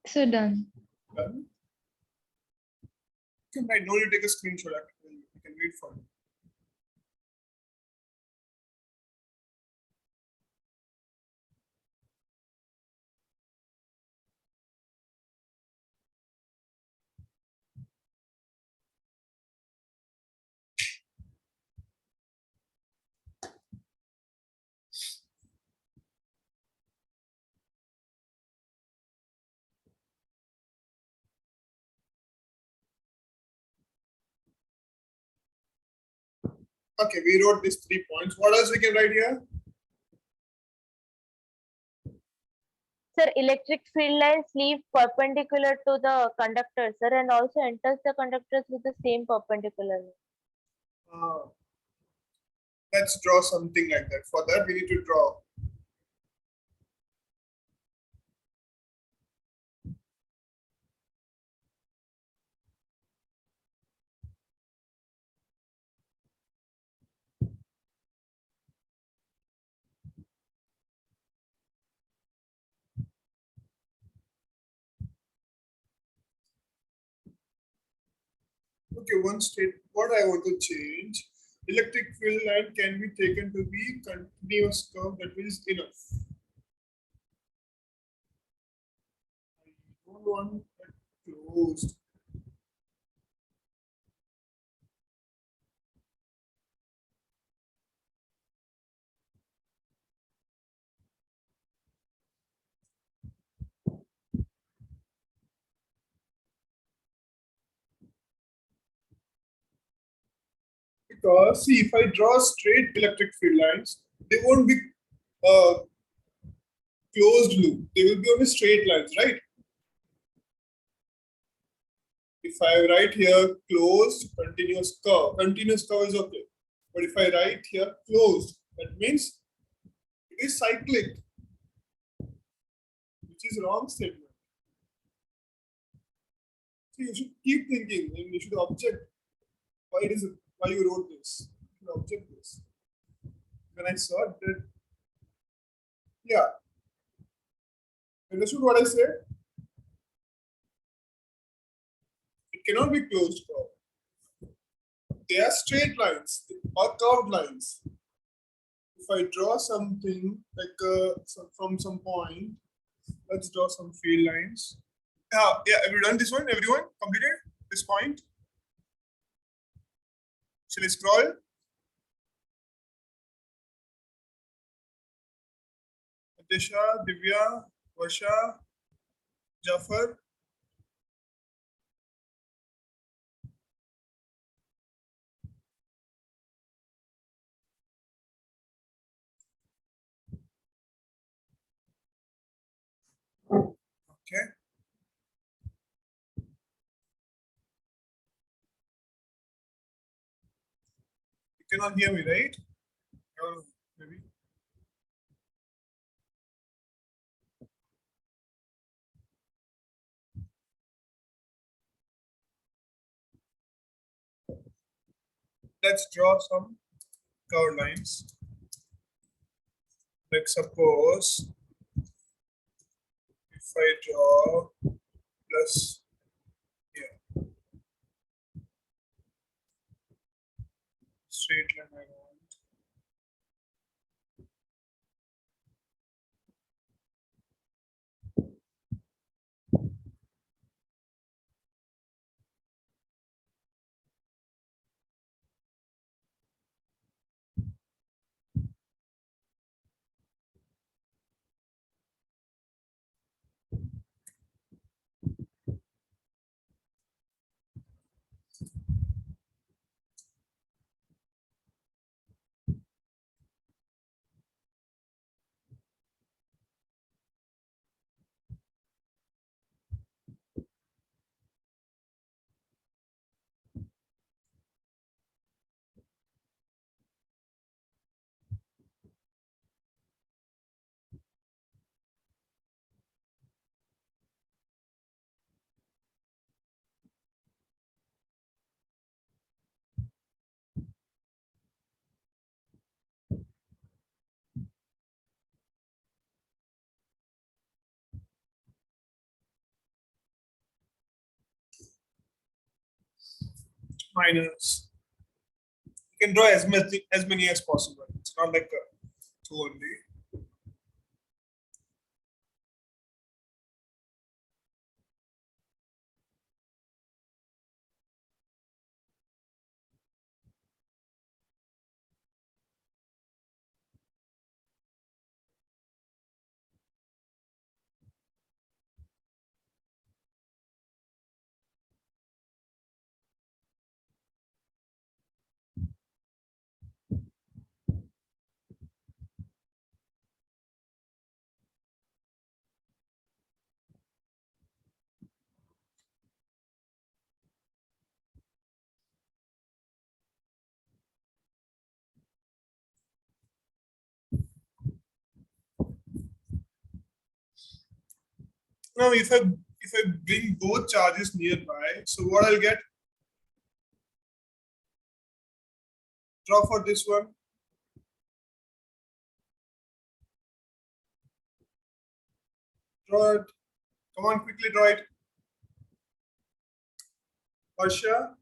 So done. Done. You can write, no need to take a screenshot. You can wait for it. Okay, we wrote these 3 points. What else we can write here? Sir, electric field lines leave perpendicular to the conductor, sir, and also enters the conductors with the same perpendicular. Let's draw something like that. For that, we need to draw. Okay, one state, what I want to change, electric field line can be taken to be continuous curve, that is enough. I don't want that closed. Because see, if I draw straight electric field lines, they won't be closed loop. They will be only straight lines, right? If I write here closed continuous curve is okay. But if I write here closed, that means it is cyclic, which is wrong statement. So you should keep thinking and you should object why you wrote this. You should object this. When I saw that, yeah. Understood what I said? It cannot be closed curve. They are straight lines or curved lines. If I draw something like from some point, let's draw some field lines. Yeah, have you done this one? Everyone completed this point? Shall I scroll? Disha, Divya, Varsha, Jafar. Okay. You cannot hear me, right? Or maybe. Let's draw some curved lines. Like suppose if I draw plus here, straight line I want. minus. You can draw as many as possible. It's not like two only. Now, if I bring both charges nearby, so what I'll get? Draw for this one. Draw it. Come on, quickly draw it. Harsha,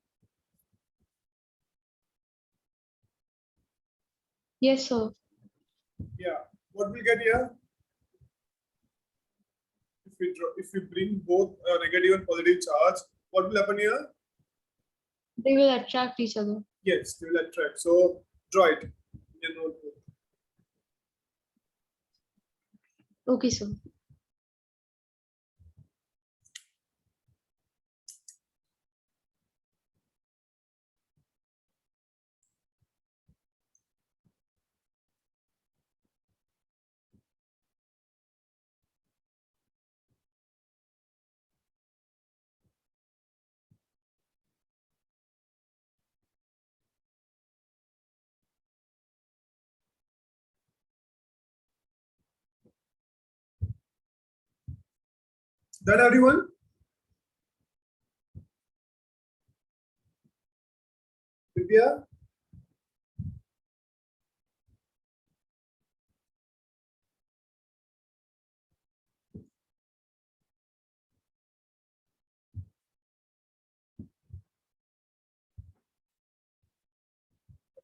Yes, sir. yeah. What we'll get here? If we bring both negative and positive charge, what will happen here? They will attract each other. Yes, they will attract. So draw it in your notebook. Okay, sir. That everyone? Vidya?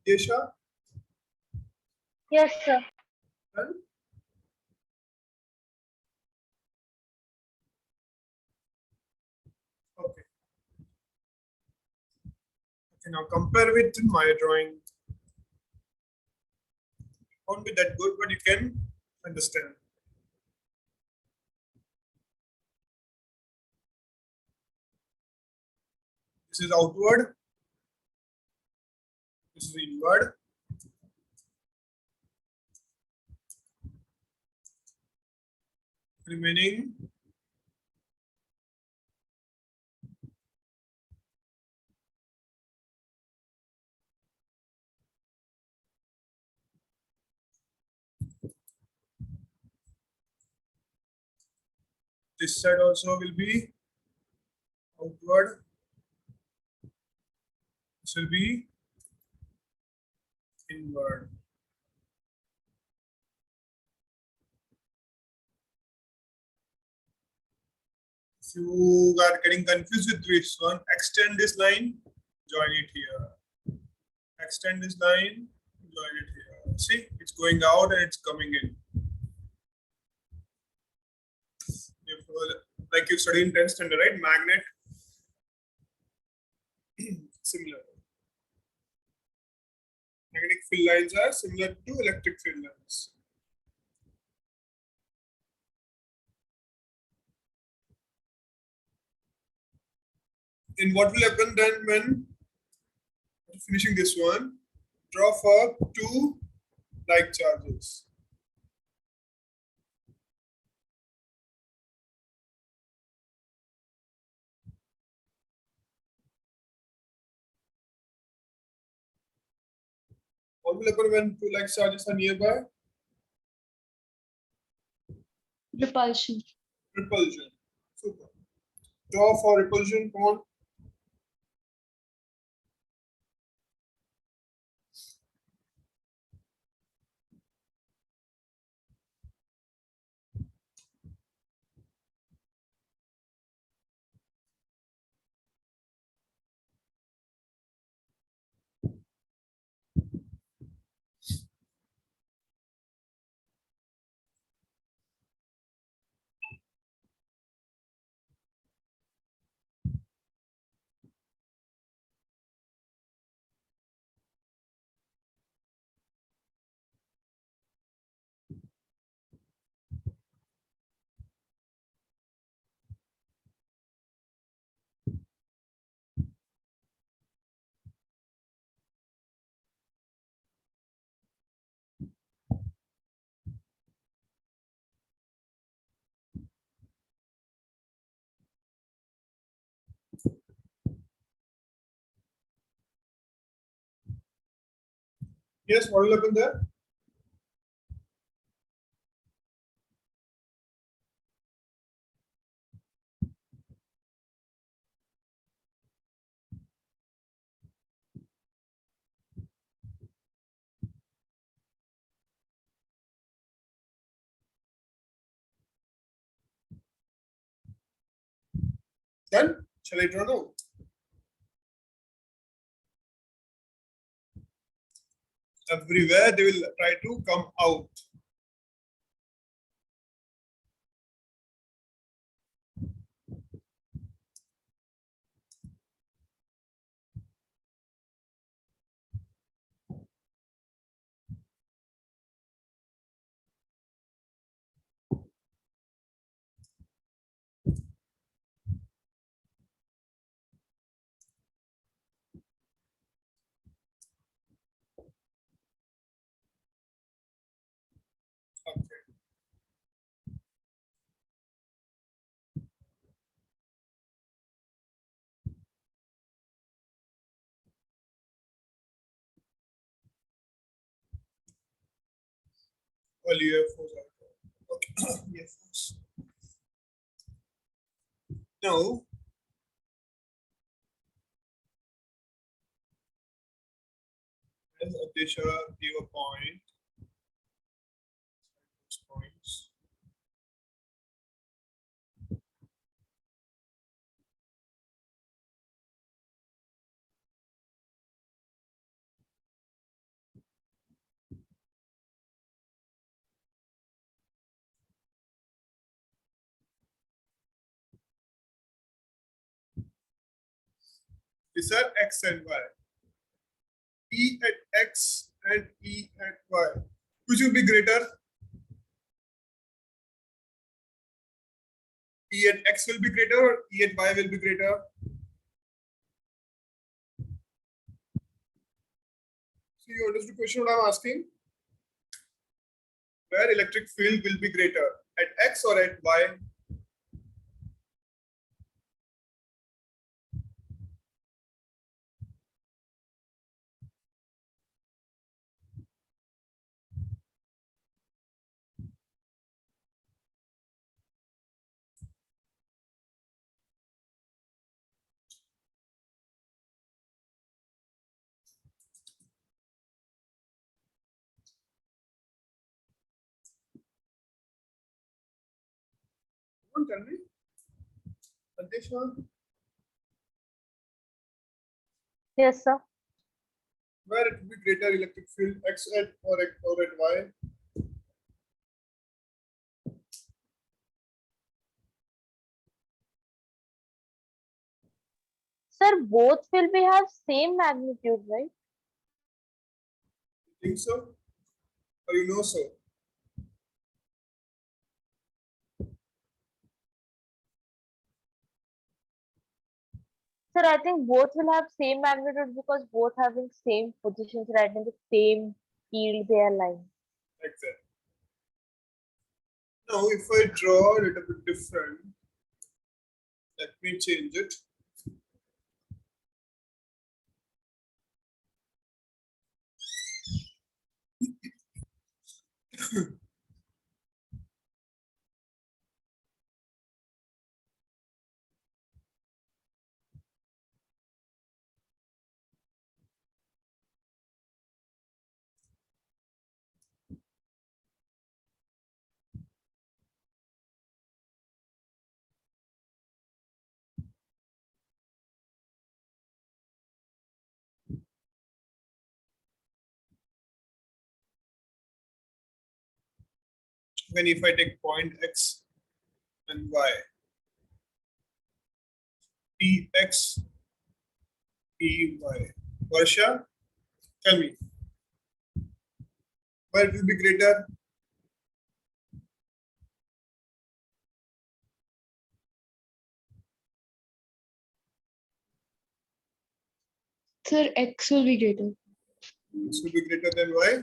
Yesha? Yes, sir. Done? Okay. Okay, now compare with my drawing. Won't be that good, but you can understand. This is outward. This is inward. Remaining this side also will be outward. This will be inward. If you are getting confused with this one, extend this line, join it here. Extend this line, join it here. See, it's going out and it's coming in. If, like you study in 10th standard, right? Magnet, similar. Magnetic field lines are similar to electric field lines. And what will happen then when finishing this one? Draw for two like charges. What will happen when two like charges are nearby? Repulsion. Repulsion. Super. Draw for repulsion. Come on. Yes, what will happen there? Then, shall I draw now? Everywhere they will try to come out. Okay. All UFOs are okay. UFOs. Now, as Adesha gave a point, points. These are X and Y. E at X and E at Y. Which will be greater? E at X will be greater or E at Y will be greater? So you understood the question what I'm asking? Where electric field will be greater? At X or at Y? Don't tell me. Adesha, Yes, sir. where it will be greater electric field, X at or at Y? Sir, both will be have same magnitude, right? You think so? Or you know so? Sir, I think both will have same magnitude because both having same positions right in the same field they are lying. Exactly. Now, if I draw a little bit different, let me change it. When if I take point X and Y, Px, Py. Varsha, tell me, where it will be greater? Sir, X will be greater. This will be greater than Y?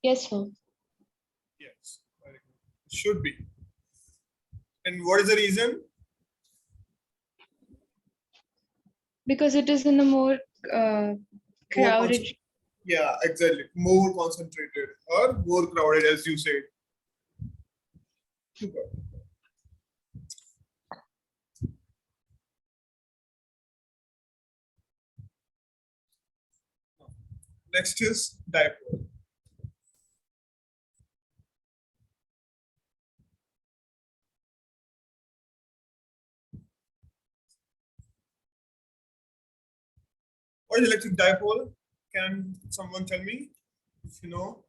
Yes, sir. Yes, very good. It should be. And what is the reason? Because it is in a more More crowded. Yeah, exactly. More concentrated or more crowded, as you said. Super. Next is dipole. What is electric dipole? Can someone tell me if you know?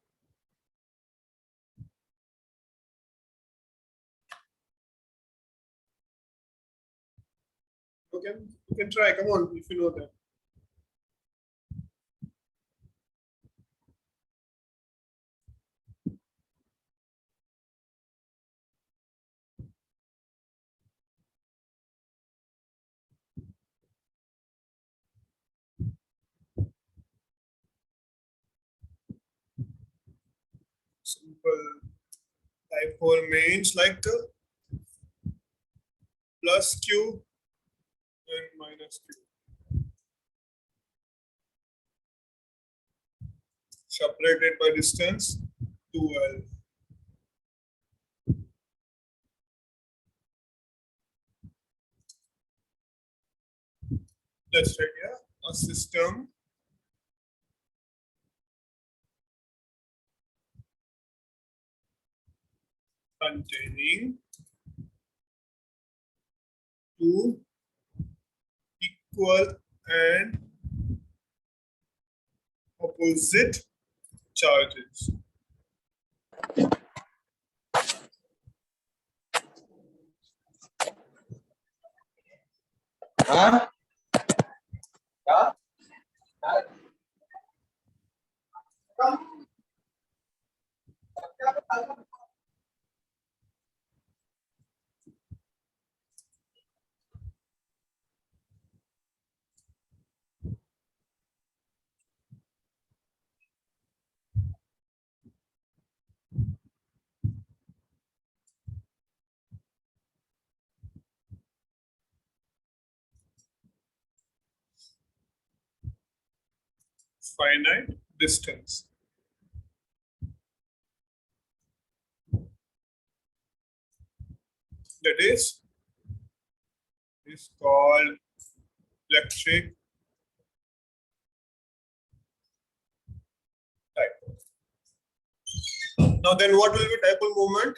Okay, you can try. Come on, if you know that. Simple. Dipole means like plus q and minus q. Separated by distance 2L. That's right, yeah. A system containing two equal and opposite charges. Huh? Yeah? Finite distance. That is called electric dipole. Now then what will be dipole moment?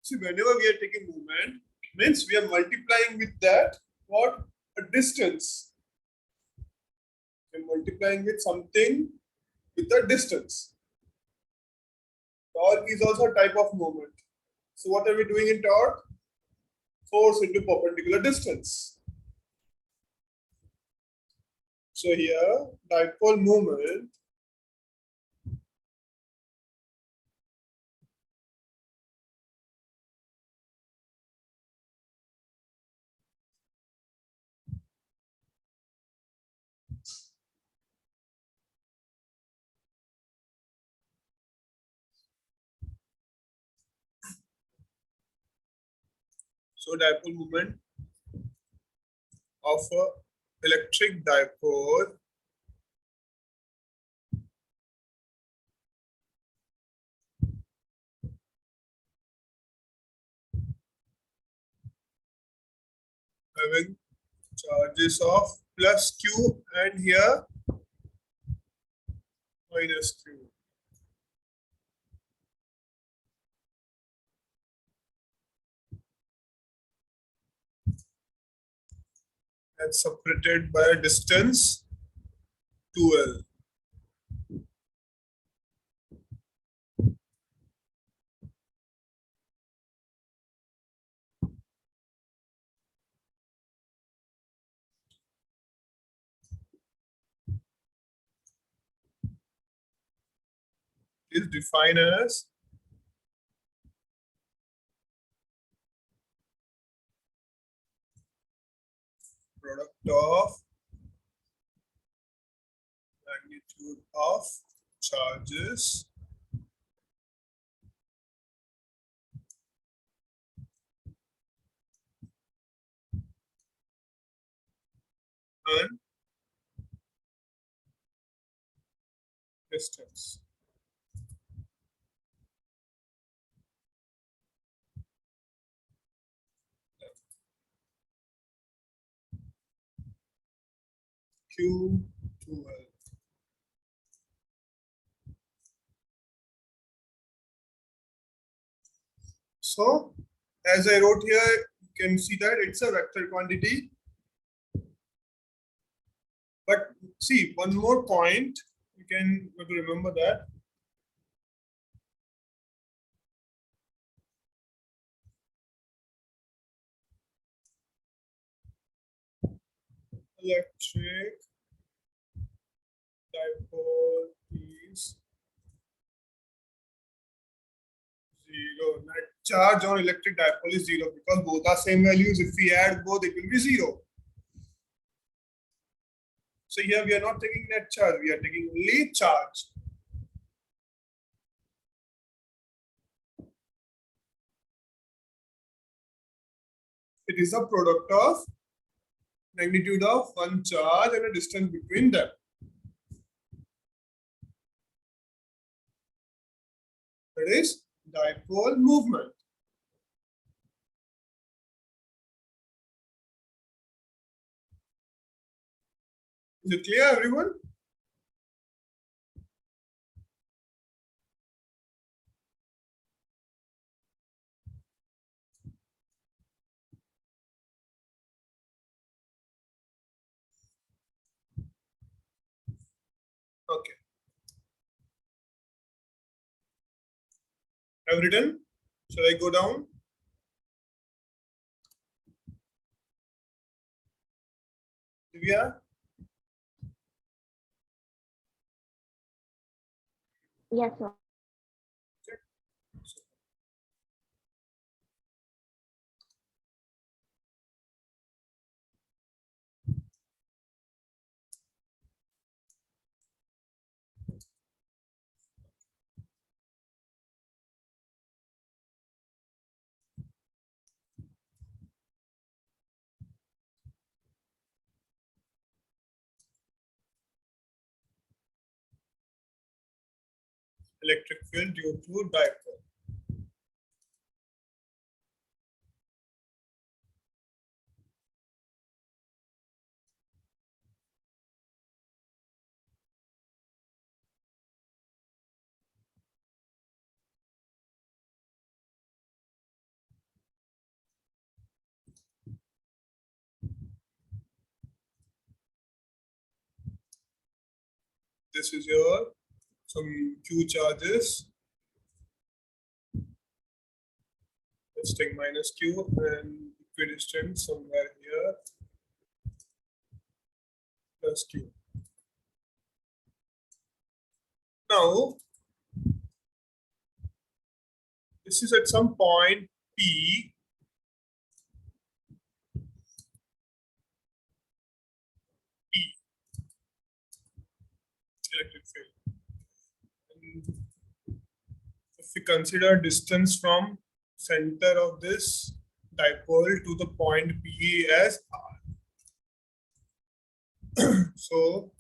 See, whenever we are taking movement, means we are multiplying with that what? A distance. We are multiplying with something with a distance. Torque is also a type of movement. So what are we doing in torque? Force into perpendicular distance. So here, dipole moment so dipole moment of a electric dipole having charges of plus q and here minus q. And separated by a distance 2L. Is defined as product of magnitude of charges and distance. Q to L. So, as I wrote here, you can see that it's a vector quantity. But see, one more point, you can remember that. Electric dipole is 0. Net charge on electric dipole is 0 because both are same values. If we add both, it will be 0. So here we are not taking net charge, we are taking only charge. It is a product of magnitude of one charge and a distance between them. That is dipole movement. Is it clear, everyone? Okay. I've written. Shall I go down? Divya? Yes, sir. Electric field due to dipole. This is your some Q charges. Let's take minus Q and equidistant somewhere here plus Q. Now, this is at some point P. P electric field. And if we consider distance from center of this dipole to the point P as R. So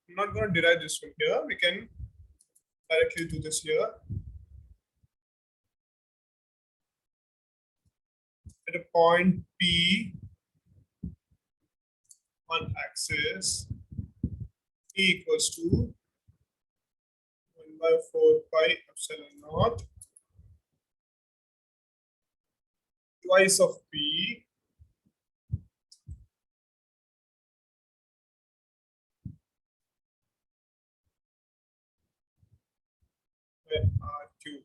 I'm not going to derive this from here. We can directly do this here. At a point P on axis, E equals to 1/4 pi epsilon naught twice of P by R cube.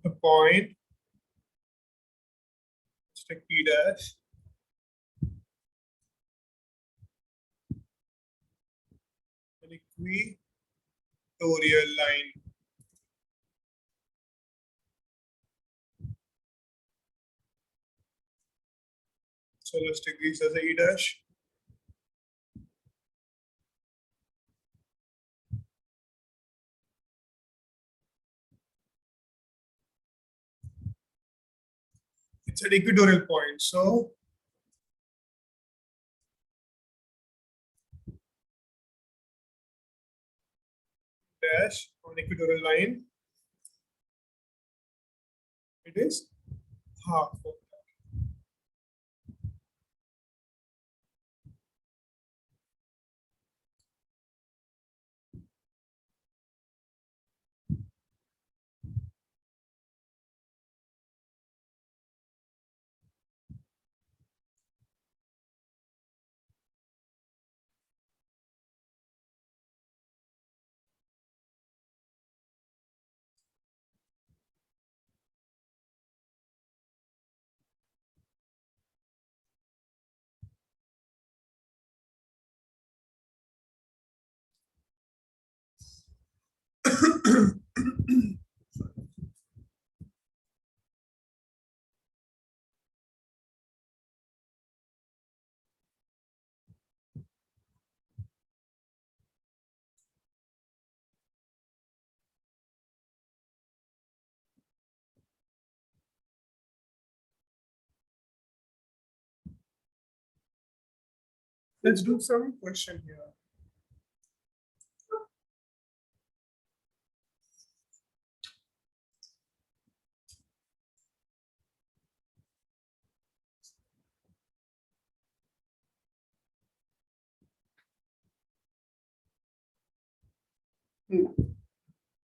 The point, let's take P dash, an equatorial line. So let's take this as a E dash. It's an equatorial point. So dash on equatorial line, it is half of that. Let's do some question here.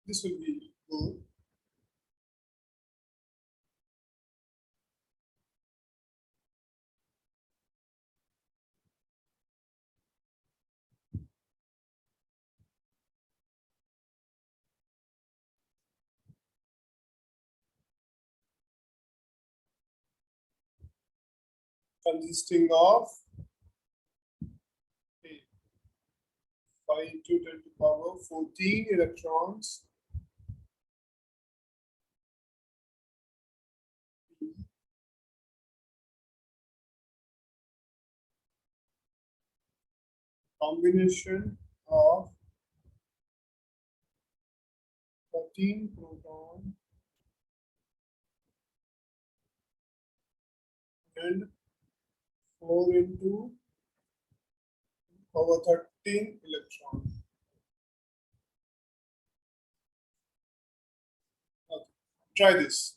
This will be good. Consisting of 5 to 10 to the power 14 electrons. Combination of 14 proton and 4 into power 13 electron. Okay. Try this.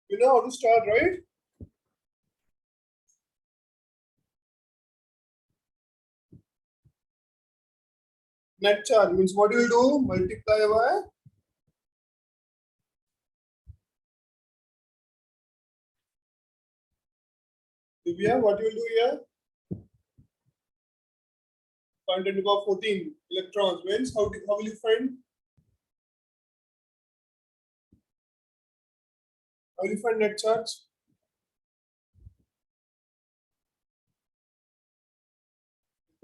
You know how to start, right? Net charge means what you will do? Multiply by Divya, what you will do here? 10 to the power 14 electrons means how will you find? How will you find net charge?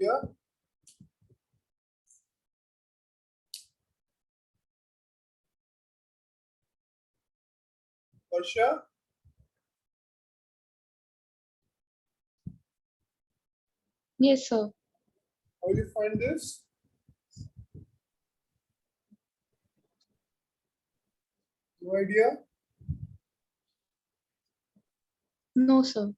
Yeah. Varsha? Yes, sir. How will you find this? No idea? No, sir.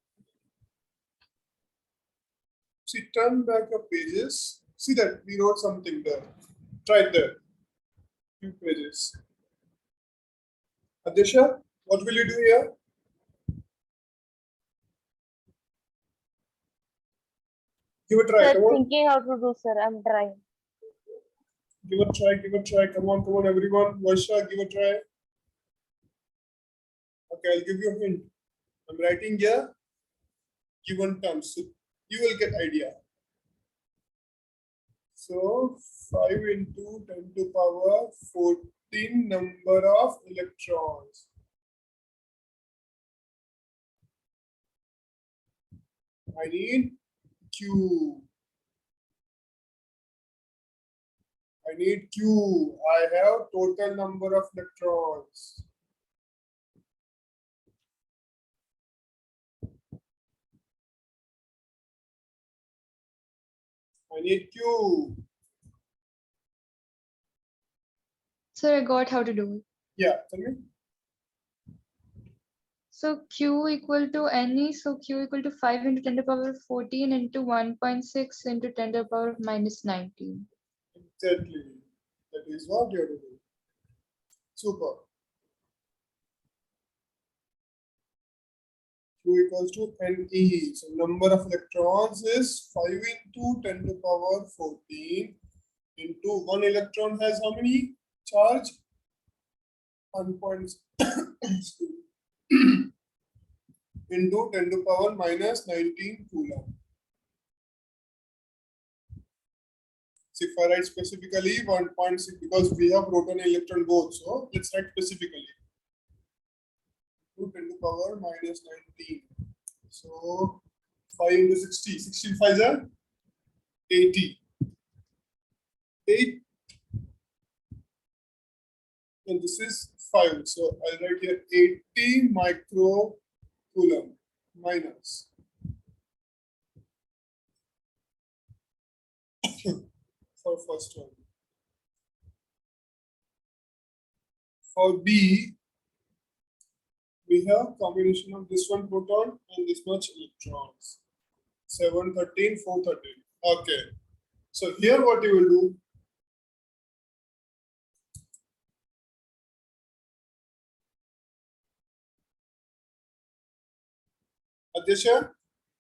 See, turn back your pages. See that we wrote something there. Try it there. Few pages. Adisha, what will you do here? Give a try. Sir, Come on. thinking how to do, sir. I'm trying. Give a try. Give a try. Come on, everyone. Varsha, give a try. Okay, I'll give you a hint. I'm writing here given terms. So you will get idea. So 5 into 10 to power 14 number of electrons. I need Q. I need Q. I have total number of electrons. I need Q. Sir, I got how to do it. Yeah, tell me. So Q equal to NE, so Q equal to 5 into 10 to the power 14 into 1.6 into 10 to the power minus 19. Exactly. That is what you have to do. Super. Q equals to NE. So number of electrons is 5 into 10 to the power 14 into 1 electron has how many charge? 1. into 10 to the power minus 19 coulomb. So if I write specifically 1.6, because we have proton and electron both, so let's write specifically. 10 to the power minus 19. So 5 into 60. 65 is 80. 8. And this is 5. So I'll write here 80 micro coulomb minus. For first one. For B, we have combination of this one proton and this much electrons. 7, 13, 4, 13. Okay. So here what you will do? Adesha,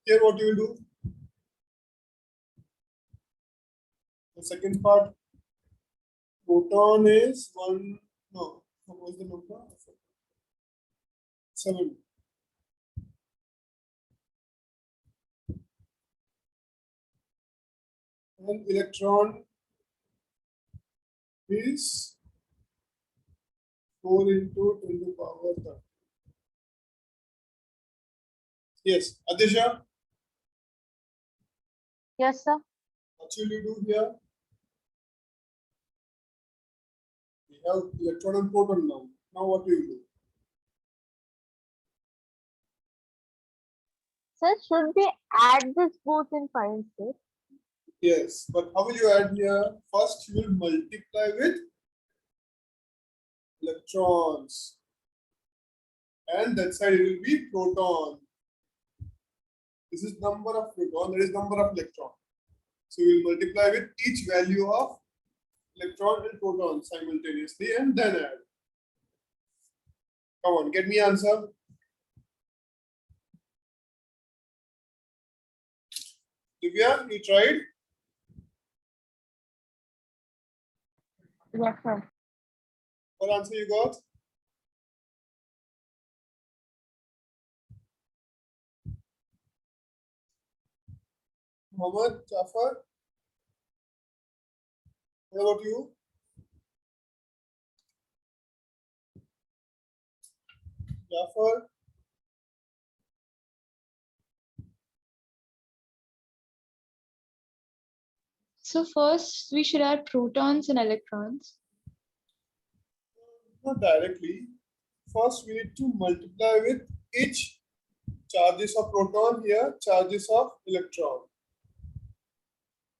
here what you will do? The second part, proton is 1, no, what was the number? 7. And electron is 4 into 10 to the power 30. Yes, Adesha, Yes, sir. what will you do here? We have electron and proton now. Now what do you do? Sir, should we add this both in fine state? Yes, but how will you add here? First, you will multiply with electrons, and that side it will be proton. This is number of proton, that is number of electron. So we will multiply with each value of electron and proton simultaneously and then add. Come on, get me answer. Divya, you tried? Yes, sir. What answer you got? Mohammed, Jafar? What about you? Jafar? So first we should add protons and electrons. Not directly. First, we need to multiply with each charges of proton here, charges of electron.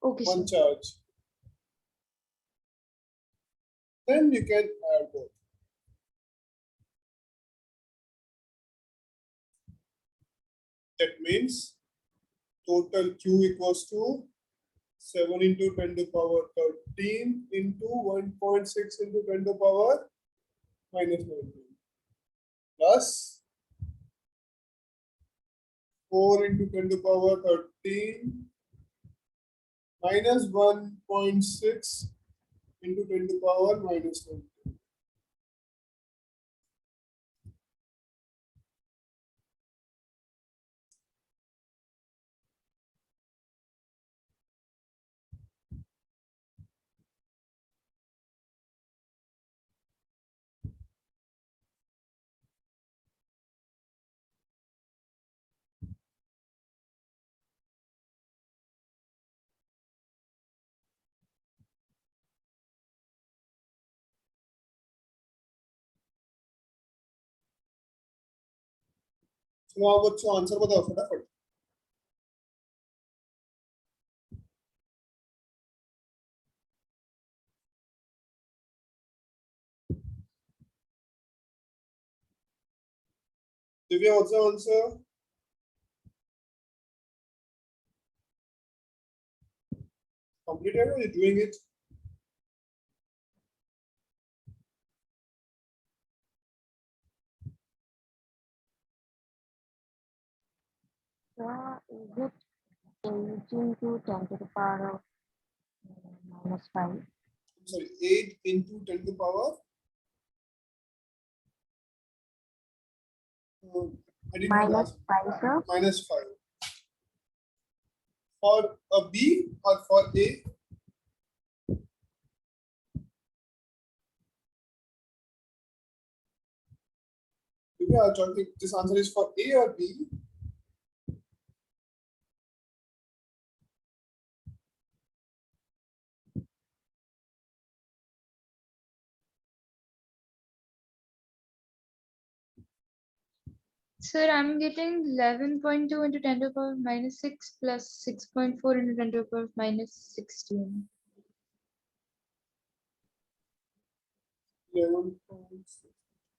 Okay, One sir. charge. Then you can add both. That means total Q equals to 7 into 10 to the power 13 into 1.6 into 10 to the power minus 19 plus 4 into 10 to the power 13 minus 1.6 into 10 to the power minus 19. चलो आप बच्चों answer बताओ फटाफट। Divya, what's the answer? Completed or you doing it? Is it 18 to 10 to the power of -5? I'm sorry, 8 into 10 to the power. I didn't ask. -5, sir. -5. For a B or for A? Divya, Chanakya, this answer is for A or B? Sir, I'm getting 11.2 into 10 to the power -6 plus 6.4 into 10 to the power -16. 11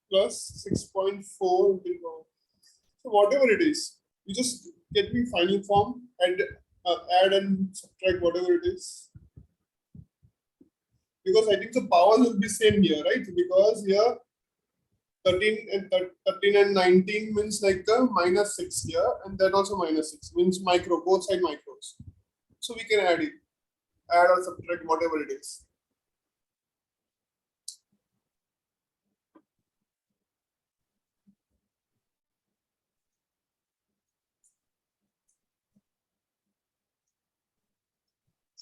plus 6.4 into power. So whatever it is, you just get me final form and add and subtract whatever it is. Because I think the powers will be same here, right? Because here 13 and 19 means like a -6 here, and that also -6 means micro, both side micros. So we can add it, add or subtract whatever it is.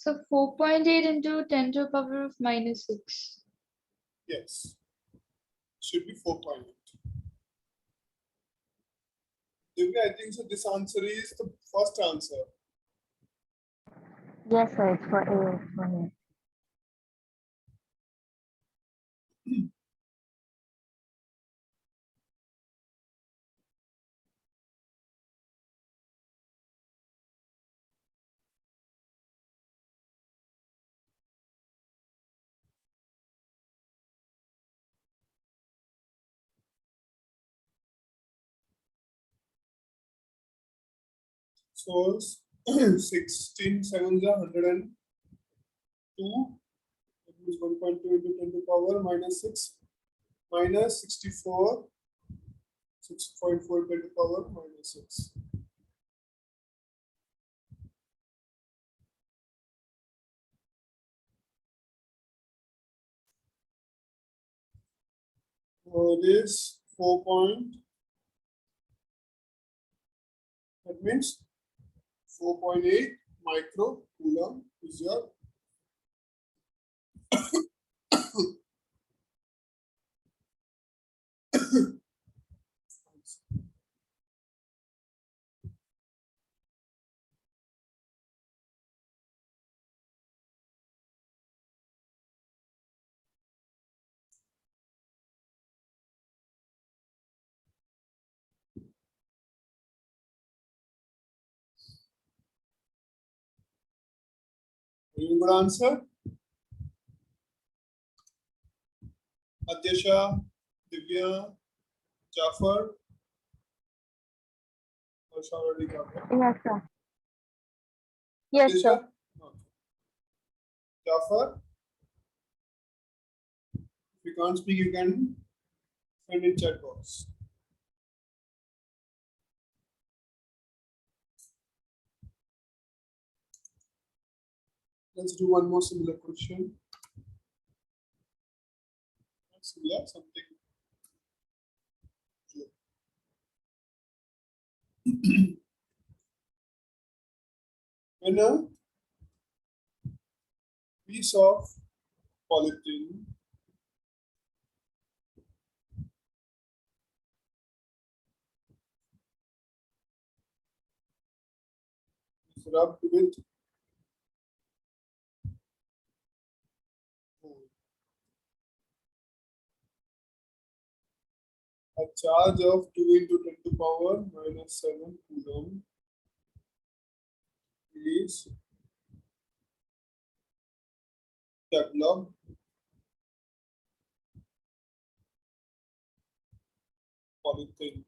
So 4.8 into 10 to the power of -6. Yes, should be 4.8. Divya, I think so. This answer is the first answer. Yes, sir. It's for A. It's for me. So 16 sevens are 102. That means 1.2 into 10 to the power -6 minus 64. 6.4 10 to the power -6. It is 4 point. That means 4.8 micro coulomb is your very good answer. Atyasha, Divya, Jafar, or already Jafar. Yes, sir. Yes, sir. Atyasha? Okay. Jafar, if you can't speak, you can send in chat box. Let's do one more similar question. Not similar, something. When a piece of polythene is rubbed with a charge of 2 into 10 to the power minus 7 coulomb is developed polythene.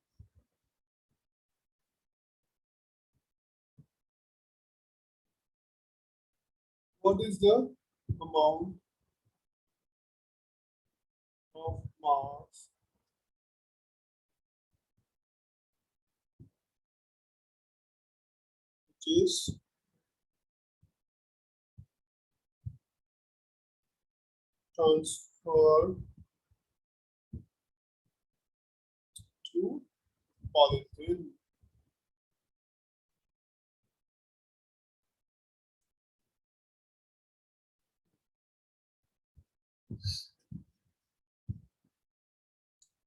What is the amount of mass which is transferred to polythene?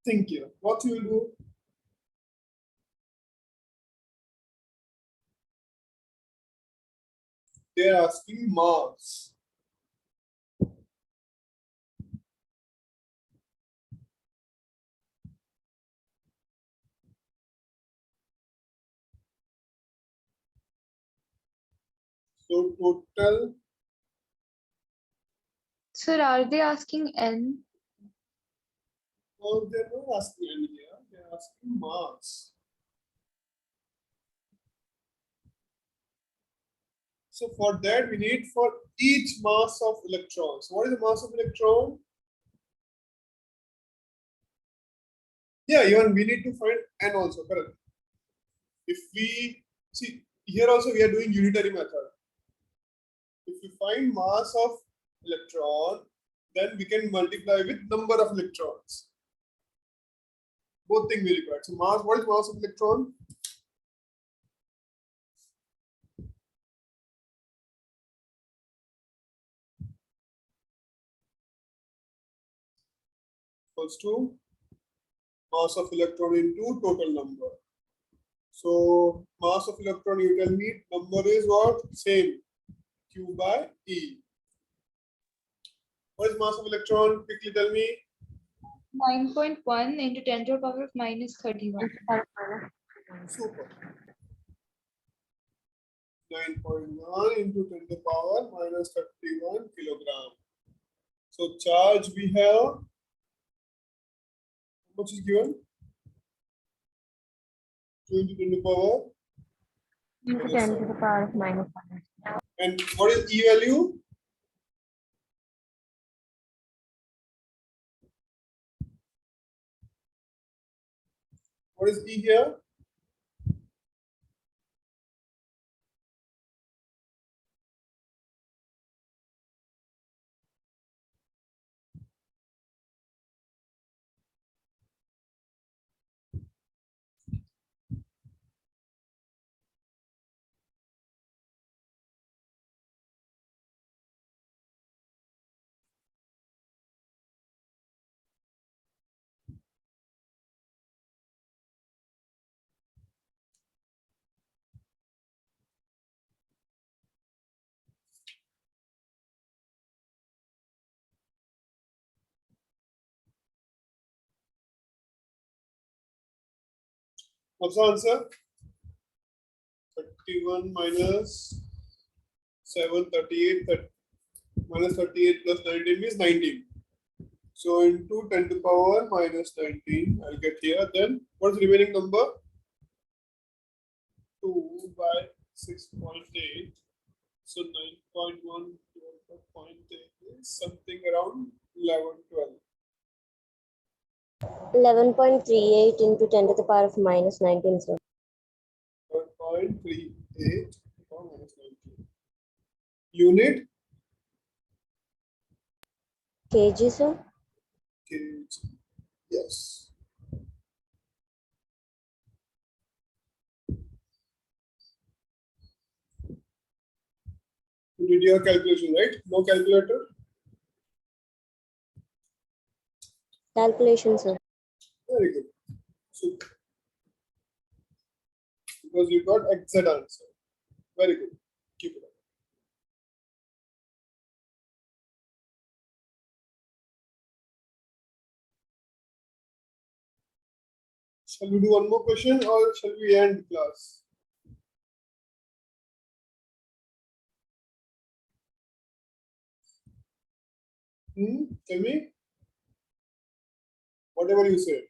Think here. What you will do? They are asking mass. So total. Sir, are they asking N? Oh, they're not asking N here. They're asking mass. So for that, we need for each mass of electrons. What is the mass of electron? Yeah, even we need to find N also, correct? If we see here also we are doing unitary method. If we find mass of electron, then we can multiply with number of electrons. Both things we require. So mass, what is mass of electron? Equals to mass of electron into total number. So mass of electron, you tell me number is what? Same, Q by E. What is mass of electron? Quickly tell me. 9.1 into 10 to the power of minus 31. Super. 9.1 into 10 to the power minus 31 kilogram. So charge we have, how much is given? 2 into 10 to the power. Into 10 to the power of minus 1. And what is E value? What is E here? What's the answer? 31 minus 7, 38, minus 38 plus 19 means 19. So into 10 to the power minus 19, I'll get here. Then what's the remaining number? 2 by 6.8. So 9.1 divided by 0.8 is something around 11, 12. 11.38 into 10 to the power of minus 19, sir. 11.38 minus 19. Unit? Kg, sir? Kg. Yes. You did your calculation, right? No calculator? Calculation, sir. Very good. Super. Because you got exact answer. Very good. Keep it up. Shall we do one more question or shall we end class? Tell me. Whatever you say.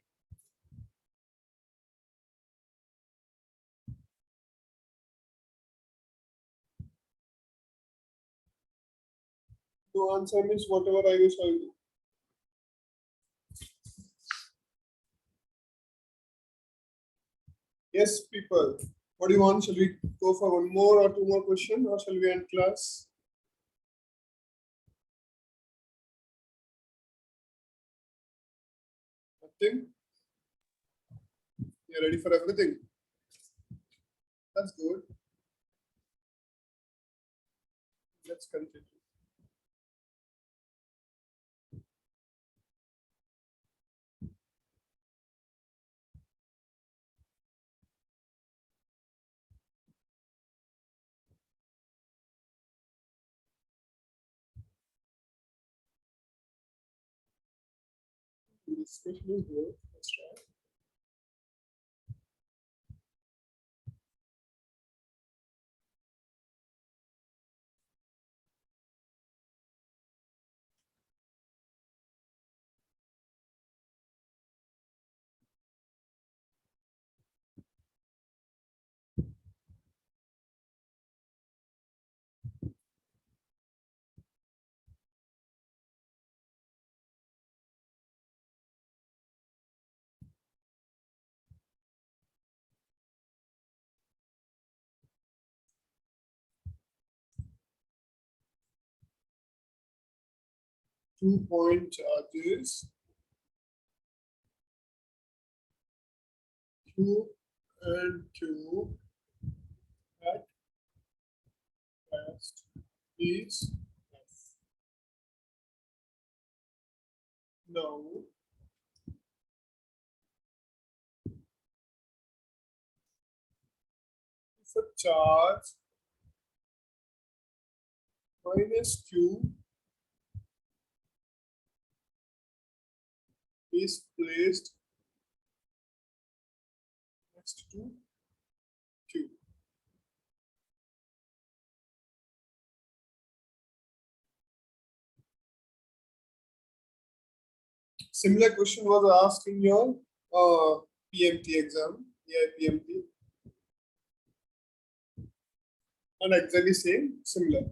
No answer means whatever I wish I will do. Yes, people. What do you want? Shall we go for one more or two more questions, or shall we end class? Nothing? You're ready for everything? That's good. Let's continue. This question is good. Let's try. Two-point charges Q and Q at rest is F. Now, if a charge minus Q is placed next to Q. Similar question was asked in your PMT exam, PMT. Not exactly same, similar.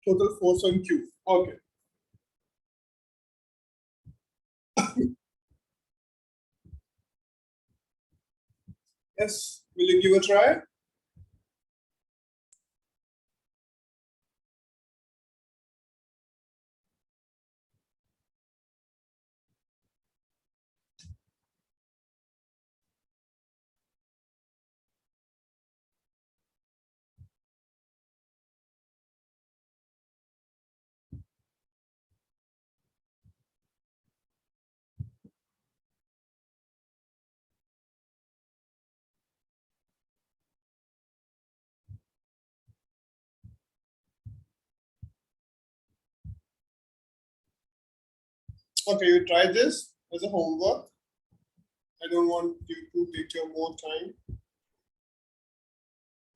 Total force on Q. Okay. Yes, will you give a try? Okay, you try this as a homework. I don't want you to take your more time.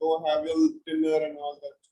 Go have your dinner and all that.